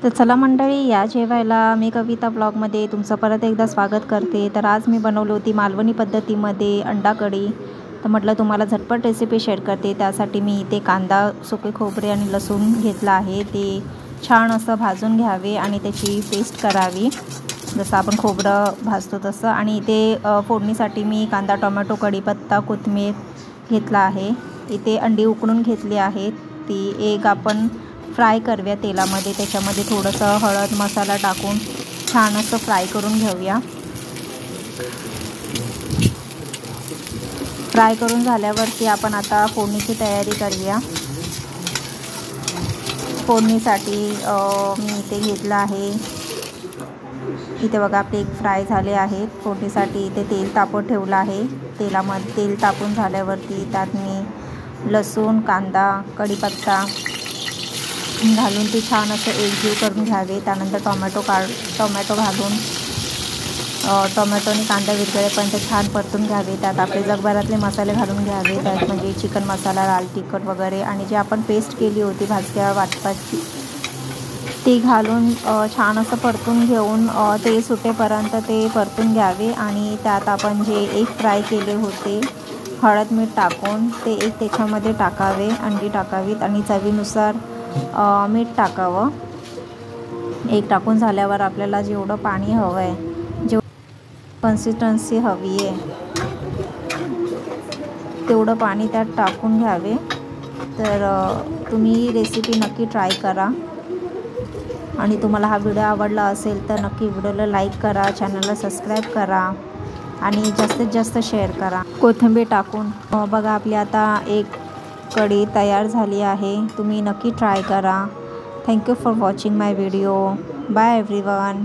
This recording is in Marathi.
तर चला मंडळी, या जेवायला मी कविता ब्लॉगमध्ये तुमचं परत एकदा स्वागत करते। तर आज मी बनवली होती मालवणी पद्धतीमध्ये अंडा कढी। तर म्हटलं तुम्हाला झटपट रेसिपी शेअर करते। त्यासाठी मी इथे कांदा, सुके खोबरे आणि लसूण घेतला आहे। ते छान असं भाजून घ्यावे आणि त्याची पेस्ट करावी, जसं आपण खोबरं भाजतो तसं। आणि इथे फोडणीसाठी मी कांदा, टोमॅटो, कढीपत्ता, कोथिंबीर घेतला आहे। इथे अंडी उकडून घेतली आहेत, ती एक आपण फ्राय करूया तेलामध्ये। त्याच्यामध्ये थोडंसं हळद मसाला टाकून छान असं फ्राय करून घेऊया। फ्राय करून झाल्यावरती आपण आता फोडणीची तयारी करूया। फोडणीसाठी मी इथे घेतलं आहे, इथे बघा आपले एक फ्राय झाले आहेत। फोडणीसाठी इथे तेल तापत ठेवलं आहे। तेलामध्ये तेल तापून झाल्यावरती त्यात मी लसूण, कांदा, कढीपत्ता घालून ते छान असं एकजीव करून घ्यावे। त्यानंतर टोमॅटो घालून टोमॅटो आणि कांदा विरघळेपर्यंत छान परतून घ्यावे। त्यात आपले जगभरातले मसाले घालून घ्यावे, त्यात म्हणजे चिकन मसाला, लाल तिखट वगैरे, आणि जे आपण पेस्ट केली होती भाजक्या वाटपाची ती घालून छान असं परतून घेऊन तेल सुटेपर्यंत ते परतून घ्यावे। आणि त्यात आपण जे एक फ्राय केले होते हळद मीठ टाकून ते एक त्याच्यामध्ये टाकावे, अंडी टाकावीत आणि चवीनुसार मीठ टाकावं। एक टाकून झाल्यावर आपल्याला जेवढं पाणी हवं आहे, कन्सिस्टन्सी हवी आहे तेवढं पाणी त्यात टाकून घ्यावे। तर तुम्ही रेसिपी नक्की ट्राय करा, आणि तुम्हाला हा व्हिडिओ आवडला असेल तर नक्की व्हिडिओला लाईक करा, चॅनलला सबस्क्राईब करा आणि जास्तीत जास्त शेअर करा। कोथिंबीर टाकून बघा आपली आता एक कढी तयार झाली आहे। तुम्ही नक्की ट्राय करा। Thank you for watching my video. Bye everyone.